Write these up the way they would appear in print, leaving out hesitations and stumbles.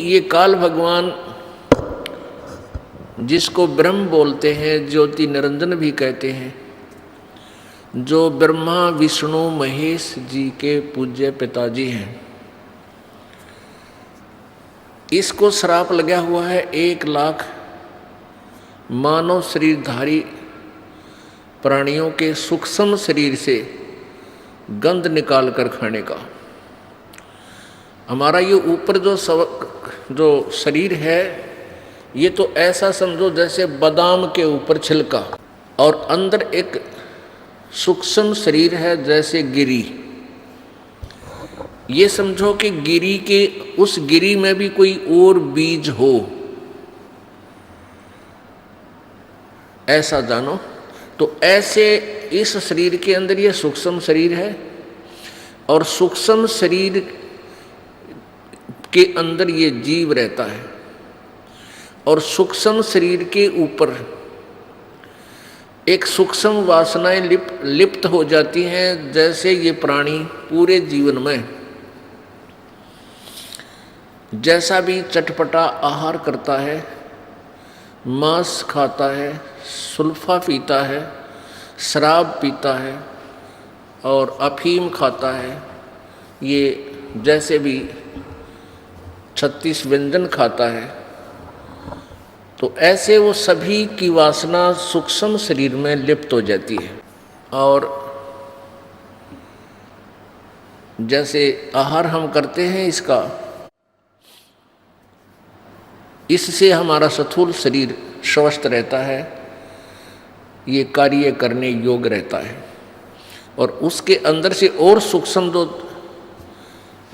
ये काल भगवान जिसको ब्रह्म बोलते हैं, ज्योति निरंजन भी कहते हैं, जो ब्रह्मा विष्णु महेश जी के पूज्य पिताजी हैं, इसको श्राप लगा हुआ है 1,00,000 मानव शरीरधारी प्राणियों के सूक्ष्म शरीर से गंध निकाल कर खाने का। हमारा ये ऊपर जो शरीर है, ये तो ऐसा समझो जैसे बादाम के ऊपर छिलका, और अंदर एक सूक्ष्म शरीर है जैसे गिरी। ये समझो कि गिरी के उस गिरी में भी कोई और बीज हो, ऐसा जानो। तो ऐसे इस शरीर के अंदर ये सूक्ष्म शरीर है, और सूक्ष्म शरीर के अंदर ये जीव रहता है, और सूक्ष्म शरीर के ऊपर एक सूक्ष्म वासनाएं लिप्त हो जाती हैं। जैसे ये प्राणी पूरे जीवन में जैसा भी चटपटा आहार करता है, मांस खाता है, सुल्फा पीता है, शराब पीता है और अफीम खाता है, ये जैसे भी 36 व्यंजन खाता है, तो ऐसे वो सभी की वासना सूक्ष्म शरीर में लिप्त हो जाती है। और जैसे आहार हम करते हैं इसका, इससे हमारा स्थूल शरीर स्वस्थ रहता है, ये कार्य करने योग्य रहता है, और उसके अंदर से और सूक्ष्म जो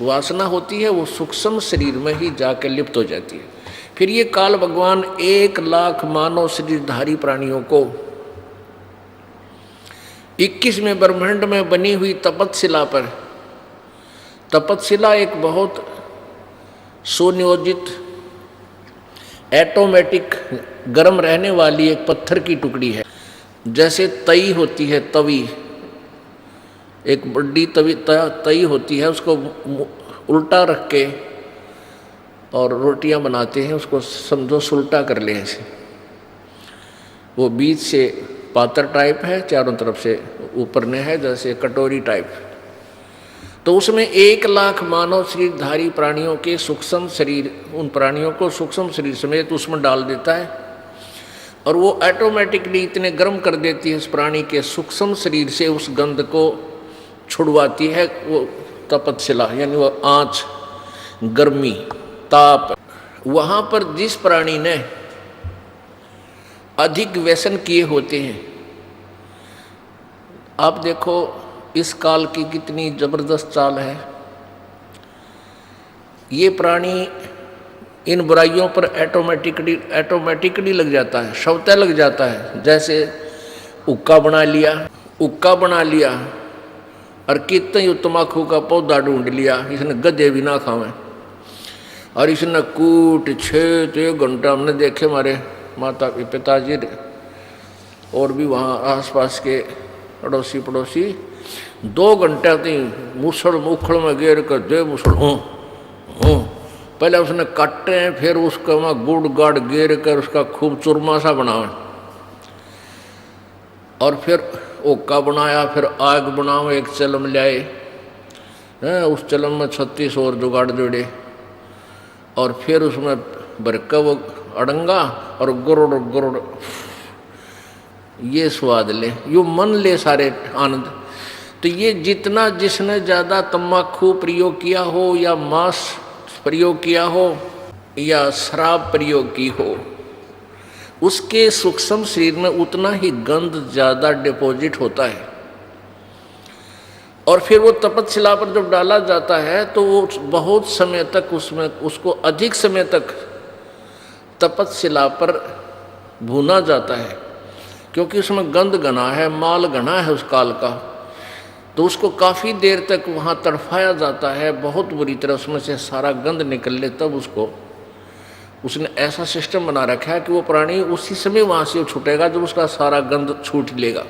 वासना होती है वो सूक्ष्म शरीर में ही जाकर लिप्त हो जाती है। फिर ये काल भगवान 1,00,000 मानव शरीरधारी प्राणियों को 21वें ब्रह्मांड में बनी हुई तपतशिला पर, तपतशिला एक बहुत सुनियोजित ऑटोमेटिक गर्म रहने वाली एक पत्थर की टुकड़ी है। जैसे तई होती है, तवी, एक बड़ी तई होती है, उसको उल्टा रख के और रोटियां बनाते हैं, उसको समझो सुल्टा कर ले ऐसे। वो बीच से पातर टाइप है, चारों तरफ से ऊपर ने है जैसे कटोरी टाइप। तो उसमें 1,00,000 मानव शरीरधारी प्राणियों के सूक्ष्म शरीर, उन प्राणियों को सूक्ष्म शरीर समेत उसमें डाल देता है, और वो ऑटोमेटिकली इतने गर्म कर देती है उस प्राणी के सूक्ष्म शरीर से, उस गंध को छुड़वाती है वो तपतशिला, यानी वो आँच, गर्मी, ताप। वहाँ पर जिस प्राणी ने अधिक व्यसन किए होते हैं, आप देखो इस काल की कितनी जबरदस्त चाल है। ये प्राणी इन बुराइयों पर ऑटोमेटिकली लग जाता है, स्वतः लग जाता है। जैसे हुक्का बना लिया और कितने तम्बाकू का पौधा ढूंढ लिया, इसने गधे भी ना खावे, और इसने कूट छेद 1 घंटा। हमने देखे हमारे माता पिताजी और भी वहाँ आसपास के अड़ोसी पड़ोसी 2 घंटे तक मुसड़ मुखड़ में गेर कर दे मुसड़ पहले उसने काटे, फिर उसका वहाँ गुड़ गाड़ गेर कर उसका खूब चूरमा सा बनावे, और फिर ओका बनाया, फिर आग बनाओ, एक चलम लाए, उस चलम में 36 और जुगाड़ जोड़े, और फिर उसमें भरका वो अड़ंगा और गुरुड़ गुरुड़, ये स्वाद ले, यो मन ले सारे आनंद। तो ये जितना जिसने ज़्यादा तम्बाकू प्रयोग किया हो, या मांस प्रयोग किया हो, या शराब प्रयोग की हो, उसके सूक्ष्म शरीर में उतना ही गंध ज़्यादा डिपॉजिट होता है। और फिर वो तपतशिला पर जब डाला जाता है तो वो बहुत समय तक उसमें, उसको अधिक समय तक तपतशिला पर भूना जाता है, क्योंकि उसमें गंध घना है, माल घना है उस काल का। तो उसको काफ़ी देर तक वहाँ तड़फाया जाता है, बहुत बुरी तरह उसमें से सारा गंध निकल ले, तब उसको उसने ऐसा सिस्टम बना रखा है कि वो प्राणी उसी समय वहाँ से छूटेगा जब उसका सारा गंध छूट लेगा।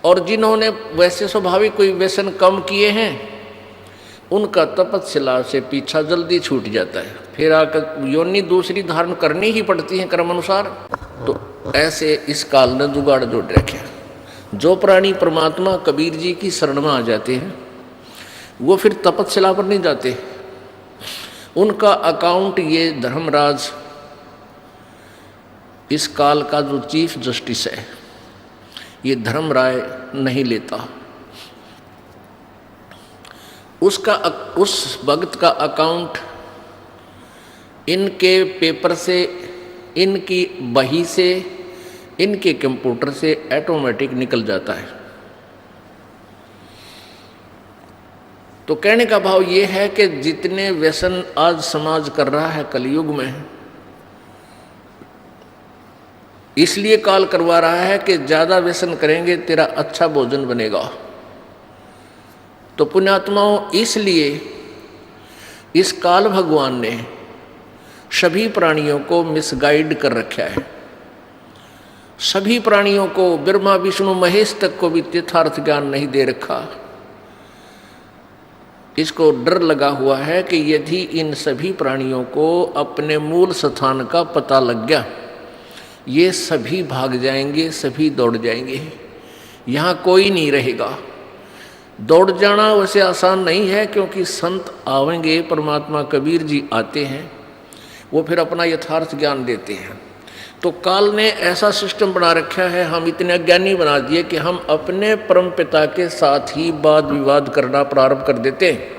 और जिन्होंने वैसे स्वाभाविक कोई व्यसन कम किए हैं, उनका तपतशिला से पीछा जल्दी छूट जाता है। फिर आकर योनि दूसरी धारण करनी ही पड़ती है कर्म अनुसार। तो ऐसे इस काल ने जुगाड़ जोड़ रखे। जो प्राणी परमात्मा कबीर जी की शरण में आ जाते हैं वो फिर तपस्या पर नहीं जाते। उनका अकाउंट ये धर्मराज, इस काल का जो चीफ जस्टिस है, ये धर्मराय नहीं लेता। उस भक्त का अकाउंट इनके पेपर से, इनकी बही से, इनके कंप्यूटर से ऑटोमेटिक निकल जाता है। तो कहने का भाव ये है कि जितने व्यसन आज समाज कर रहा है कलयुग में, इसलिए काल करवा रहा है कि ज्यादा व्यसन करेंगे तेरा अच्छा भोजन बनेगा। तो पुण्यात्माओं, इसलिए इस काल भगवान ने सभी प्राणियों को मिसगाइड कर रखा है। सभी प्राणियों को, ब्रह्मा विष्णु महेश तक को भी यथार्थ ज्ञान नहीं दे रखा। इसको डर लगा हुआ है कि यदि इन सभी प्राणियों को अपने मूल स्थान का पता लग गया, ये सभी भाग जाएंगे, सभी दौड़ जाएंगे, यहाँ कोई नहीं रहेगा। दौड़ जाना वैसे आसान नहीं है, क्योंकि संत आवेंगे, परमात्मा कबीर जी आते हैं, वो फिर अपना यथार्थ ज्ञान देते हैं। तो काल ने ऐसा सिस्टम बना रखा है, हम इतने अज्ञानी बना दिए कि हम अपने परम पिता के साथ ही वाद विवाद करना प्रारंभ कर देते हैं।